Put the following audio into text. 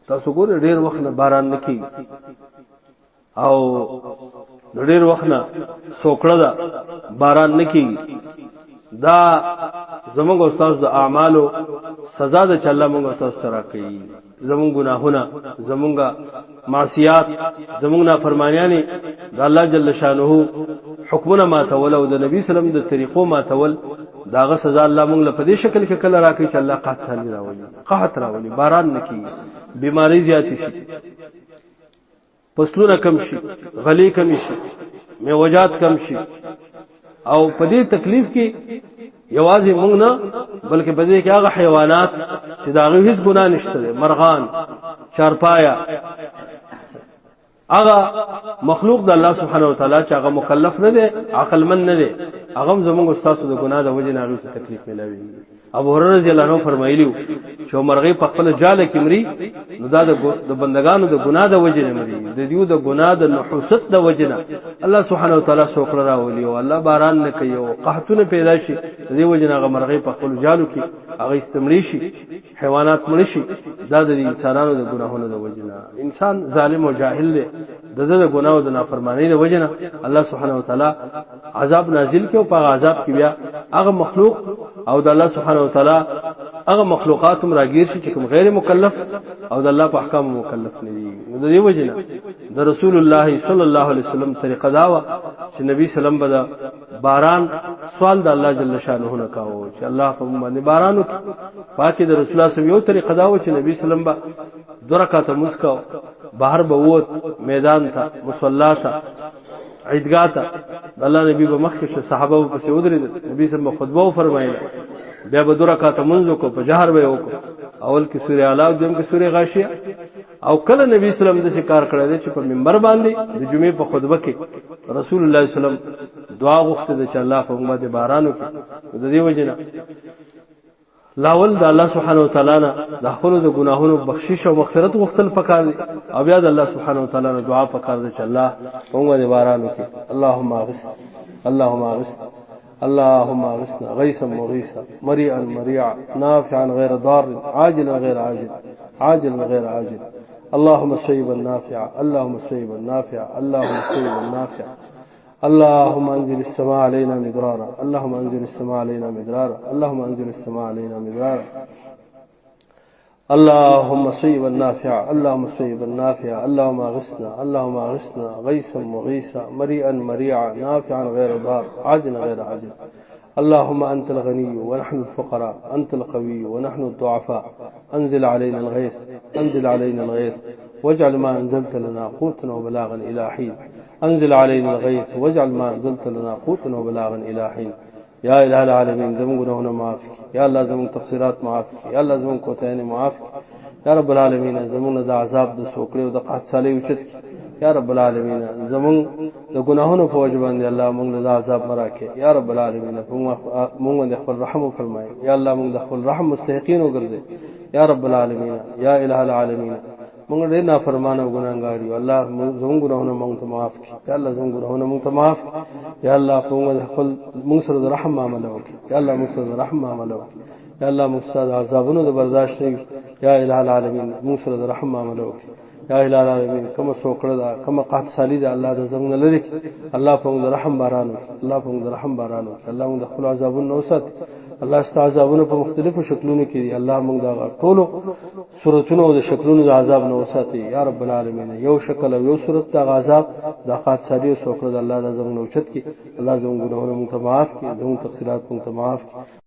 تاسو ګورئ ډېر وخت نه باران نه کیږي او ډېر وخت نه سوکړه ده باران نه کیږي دا زمونږ استاد د اعمالو سزا ده چې الله موږ تاسو ته راکړي زمونږ ګناهونه زمونږ معصیات زمونږ نافرمانیانې د الله جل شانه حکمونه ماتول او د نبی سلام د طریقو ماتول داغه سزا الله موږ له په دې شکل کې کله راکړي چې الله قحط سالي راولي قحط راولي باران نه کیږي بیماری زیات شي فصلونه کم شي غلې کم شي میوجات کم شي او په دې تکلیف کې یوازې موږ نه بلکې په دې کې هغه حیوانات چې دا غو هیڅ ګناه نشته مرغان چارپایا هغه مخلوق د الله سبحانه وتعالى چې هغه مکلف نه دی عقل من نه دی هغه زموږ استاد د ګناه د وجې نه هغه ته تکلیف ملوي ابو هريره رضی الله عنه فرمایلیو چې مرغې په خپل جاله کې مري نو دا د بندگانو د ګناه د وجې نه مري د دیو د ګناه د نحوست د وجې نه الله سبحانه وتعالى سوکړه راولي او الله باران نه کوي او قحطونه پیدا شي د دې وجې نه هغه مرغې په خپل جالو کې هغه استمري شي حیوانات مړ شي دا د انسانانو د ګناهونو د وجې نه انسان ظالم او جاهل دی د ګناه او د نافرمانی د وجې نه الله سبحانه وتعالى عذاب نازل کوي او په عذاب کې بیا هغه مخلوق او د الله سبحانه وتعالى هغه مخلوقات هم راګیر شي چې کوم غیر مکلف او د الله په احکام مکلف نه دي نو د دې وجې نه د رسول الله صلی الله علیه وسلم طریقه دا و چې نبی سلام به باران سوال د الله جل شانه نه کاوه چې الله په باندې باران وکړي پاکي د رسول الله صلی یو طریقه دا و چې نبی سلام به 2 رکعات مسکاو بهر به ووت میدان ته مصلا ته عیدګاه ته الله نبی به مخکې صحابه په سي ودرېدل نبی سم خطبه فرمایله بیا به 2 رکعات منځ کو په جهر به وکړو اول کې سورې اعلی او دیم کې سورې غاشیه او کله نبی سلام د کار کړی دی چې په منبر باندې د جمعې په خطبه کې رسول الله سلام دعا غوښته چې الله په امت باران وکړي د دې وجنه لاول د الله سبحانه وتعالى نه د خپل د ګناهونو بخشش او مغفرت غوښتل پکار دي او بیا د الله سبحانه وتعالى نه دعا پکار دي چې الله موږ دې باران وکړي اللهم اغث اللهم اغث اللهم اغثنا غيثا مغيثا مريئا مريعا نافعا غير ضار عاجلا غير عاجل عاجلا غير عاجل اللهم صيبا نافعا اللهم صيبا نافعا اللهم صيبا نافعا اللهم انزل السماء علينا مدرارا اللهم انزل السماء علينا مدرارا اللهم انزل السماء علينا مدرارا اللهم صيبا نافعا اللهم صيبا نافعا اللهم اغثنا اللهم اغثنا غيثا مغيثا مريئا مريعا نافعا غير ضار عاجلا غير عاجل اللهم أنت الغني ونحن الفقراء أنت القوي ونحن الضعفاء أنزل علينا الغيث أنزل علينا الغيث واجعل ما أنزلت لنا قوتا وبلاغا إلى حين أنزل علينا الغيث واجعل ما أنزلت لنا قوتا وبلاغا إلى حين يا إله العالمين زمون گناهنا معافك يا الله زمون تقصيرات معافك يا الله زمون کوتاهین معافك يا رب العالمين زمون د عذاب د سوکړې او د قحط سالي وچت يا رب العالمين زمون د گناهونو په وجه باندې الله موږ له عذاب مراکه يا رب العالمين موږ د خپل رحم فرمای يا الله موږ د خپل رحم مستحقین وګرځي يا رب العالمين يا إله العالمين موږ ډېر نافرمان او ګناهګار یو الله زموږ ګناهونه موږ ته معاف کړي یا الله زموږ ګناهونه موږ ته معاف کړي یا الله موږ خپل موږ سره د رحم معاملې وکړي یا الله موږ سره د رحم معاملې وکړي یا الله موږ سره عذابونو د برداشت نه یا الہ العالمین موږ سره د رحم معاملې وکړي یا الہ العالمین کوم سوکړه دا کوم قحط سالی دا الله د زموږ لري الله په موږ د رحم باران وکړي الله په موږ د رحم باران وکړي الله موږ د خپل عذابونو نو ساتي الله ستاسو عذابونو په مختلفو شکلونو کې الله موږ دا ټولو صورتونو او د شکلونو د عذاب نو ساتي یا رب العالمین یو شکل او یو صورت د عذاب د قحط سالی او سوکړه د الله د زموږ نو چت کې الله زموږ ګناهونه موږ ته معاف کړي زموږ تقصیرات موږ ته معاف کړي